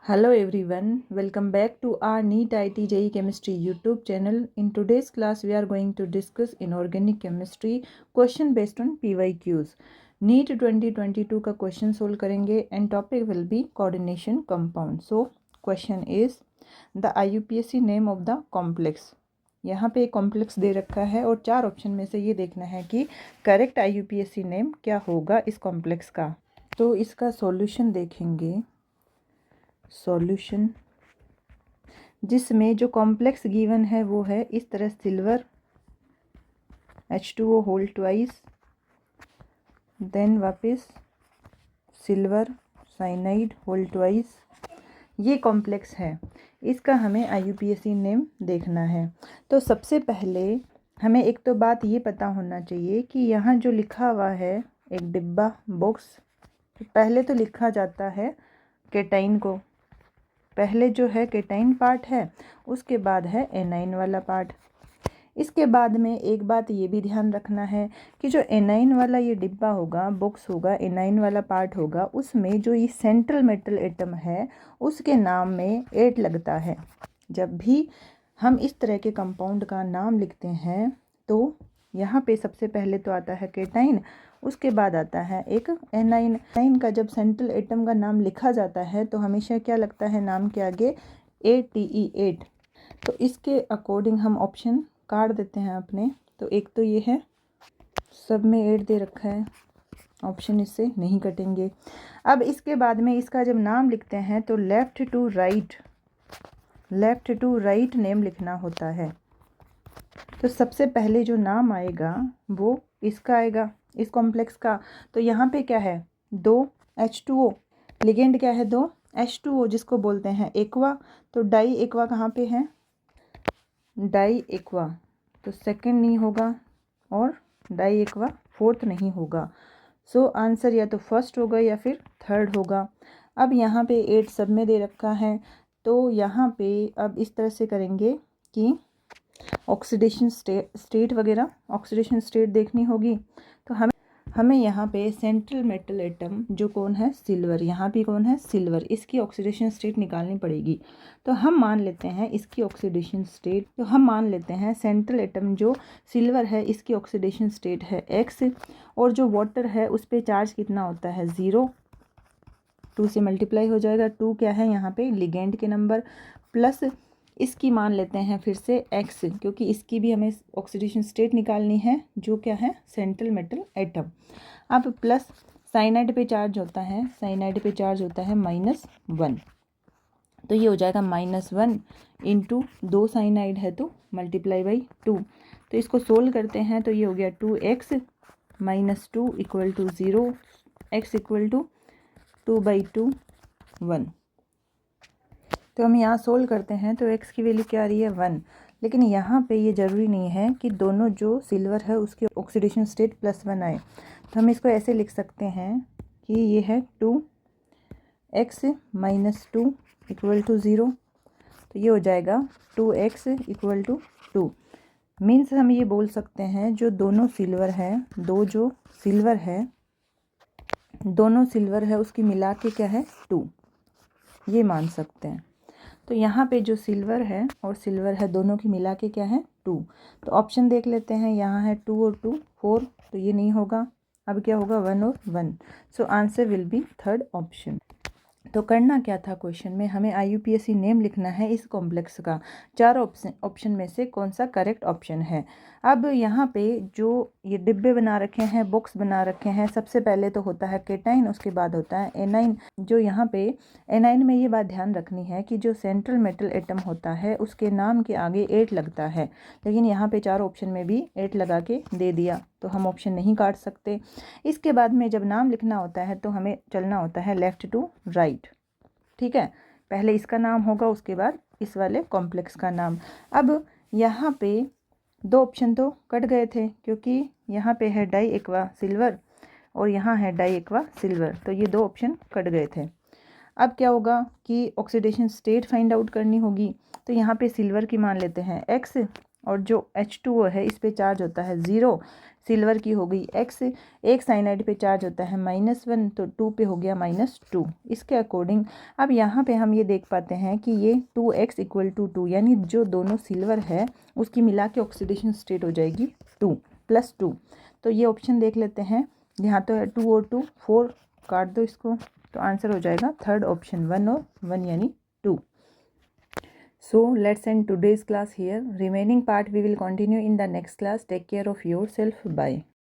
Hello everyone, welcome back to our NEET IT JEE Chemistry YouTube channel. In today's class, we are going to discuss inorganic chemistry question based on PYQs. NEET 2022 का question solve करेंगे and topic will be coordination compound. So question is the IUPAC name of the complex. यहाँ पे एक complex दे रखा है और चार option में से ये देखना है कि करेक्ट IUPAC नेम क्या होगा इस कॉम्प्लेक्स का। तो इसका सॉल्यूशन देखेंगे। सॉल्यूशन जिसमें जो कॉम्प्लेक्स गिवन है वो है इस तरह silver H2O whole twice, then वापस सिल्वर साइनाइड होल ट्वाइस, ये कॉम्प्लेक्स है। इसका हमें IUPAC नेम देखना है। तो सबसे पहले हमें एक तो बात ये पता होना चाहिए कि यहाँ जो लिखा हुआ है एक डिब्बा बॉक्स, तो पहले तो लिखा जाता है केटाइन को, पहले जो है केटाइन पार्ट है, उसके बाद है एनाइन वाला पार्ट। इसके बाद में एक बात ये भी ध्यान रखना है कि जो एनाइन वाला ये डिब्बा होगा, बॉक्स होगा, एनाइन वाला पार्ट होगा, उसमें जो ये सेंट्रल मेटल एटम है उसके नाम में 8 लगता है। जब भी हम इस तरह के कंपाउंड का नाम लिखते हैं तो यहाँ पे सबसे पहले तो आता है केटाइन, उसके बाद आता है एक एनाइन। एनाइन का जब सेंट्रल एटम का नाम लिखा जाता है तो हमेशा क्या लगता है नाम के आगे ATE8। तो इसके अकॉर्डिंग हम ऑप्शन काट देते हैं अपने। तो एक तो ये है, सब में 8 दे रखा है, ऑप्शन इससे नहीं कटेंगे। अब इसके बाद में इसका जब नाम लिखते हैं तो लेफ़्ट टू राइट नेम लिखना होता है। तो सबसे पहले जो नाम आएगा वो इसका आएगा, इस कॉम्प्लेक्स का। तो यहाँ पे क्या है 2 H2O, लिगेंड क्या है 2 H2O जिसको बोलते हैं एक्वा। तो डाई एक्वा कहाँ पे है, डाई एक्वा, तो सेकंड नहीं होगा और डाई एक्वा फोर्थ नहीं होगा। सो आंसर या तो फर्स्ट होगा या फिर थर्ड होगा। अब यहाँ पे 8 सब में दे रखा है, तो यहाँ पे अब इस तरह से करेंगे कि ऑक्सीडेशन स्टेट वगैरह, ऑक्सीडेशन स्टेट देखनी होगी। तो हमें यहाँ पे सेंट्रल मेटल एटम जो कौन है सिल्वर, यहाँ भी कौन है सिल्वर, इसकी ऑक्सीडेशन स्टेट निकालनी पड़ेगी। तो हम मान लेते हैं इसकी ऑक्सीडेशन स्टेट, तो हम मान लेते हैं सेंट्रल एटम जो सिल्वर है इसकी ऑक्सीडेशन स्टेट है X, और जो वाटर है उस पर चार्ज कितना होता है 0, 2 से मल्टीप्लाई हो जाएगा। 2 क्या है यहाँ पे लिगेंड के नंबर, प्लस इसकी मान लेते हैं फिर से X, क्योंकि इसकी भी हमें ऑक्सीडेशन स्टेट निकालनी है जो क्या है सेंट्रल मेटल एटम। अब प्लस साइनाइड पे चार्ज होता है, साइनाइड पे चार्ज होता है -1, तो ये हो जाएगा -1 इंटू 2 साइनाइड है तो मल्टीप्लाई बाई 2। तो इसको सोल्व करते हैं तो ये हो गया 2x - 2 equal to 0, x equal to 2/2 1। तो हम यहाँ सोल्व करते हैं तो x की वैल्यू क्या आ रही है 1। लेकिन यहाँ पे ये ज़रूरी नहीं है कि दोनों जो सिल्वर है उसकी ऑक्सीडेशन स्टेट +1 आए। तो हम इसको ऐसे लिख सकते हैं कि ये है 2x - 2 इक्वल टू 0। तो ये हो जाएगा 2x इक्वल टू 2। मीन्स हम ये बोल सकते हैं जो दोनों सिल्वर है, दोनों सिल्वर है उसकी मिला के क्या है 2, ये मान सकते हैं। तो यहाँ पे जो सिल्वर है और सिल्वर है दोनों की मिला के क्या है 2। तो ऑप्शन देख लेते हैं, यहाँ है 2 और 2 4, तो ये नहीं होगा। अब क्या होगा 1 और 1। So answer will be third option. तो करना क्या था क्वेश्चन में, हमें IUPAC नेम लिखना है इस कॉम्प्लेक्स का। चार ऑप्शन में से कौन सा करेक्ट ऑप्शन है। अब यहाँ पे जो ये डिब्बे बना रखे हैं, बॉक्स बना रखे हैं, सबसे पहले तो होता है केटाइन, उसके बाद होता है एनाइन। जो यहाँ पे एनाइन में ये बात ध्यान रखनी है कि जो सेंट्रल मेटल एटम होता है उसके नाम के आगे 8 लगता है, लेकिन यहाँ पे चार ऑप्शन में भी 8 लगा के दे दिया तो हम ऑप्शन नहीं काट सकते। इसके बाद में जब नाम लिखना होता है तो हमें चलना होता है लेफ़्ट टू राइट, ठीक है। पहले इसका नाम होगा उसके बाद इस वाले कॉम्प्लेक्स का नाम। अब यहाँ पे 2 ऑप्शन तो कट गए थे क्योंकि यहाँ पे है डाई एक्वा सिल्वर और यहाँ है डाई एक्वा सिल्वर, तो ये 2 ऑप्शन कट गए थे। अब क्या होगा कि ऑक्सीडेशन स्टेट फाइंड आउट करनी होगी। तो यहाँ पे सिल्वर की मान लेते हैं X और जो H2O है इस पे चार्ज होता है 0, सिल्वर की हो गई x, एक साइनाइड पे चार्ज होता है -1, तो 2 पे हो गया -2। इसके अकॉर्डिंग अब यहाँ पे हम ये देख पाते हैं कि ये 2x = 2, यानी जो दोनों सिल्वर है उसकी मिला के ऑक्सीडेशन स्टेट हो जाएगी 2 + 2। तो ये ऑप्शन देख लेते हैं, यहाँ तो है 2O2, 4 काट दो इसको, तो आंसर हो जाएगा थर्ड ऑप्शन 1 और 1 यानी 2। So let's end today's class here. Remaining part we will continue in the next class. Take care of yourself. Bye.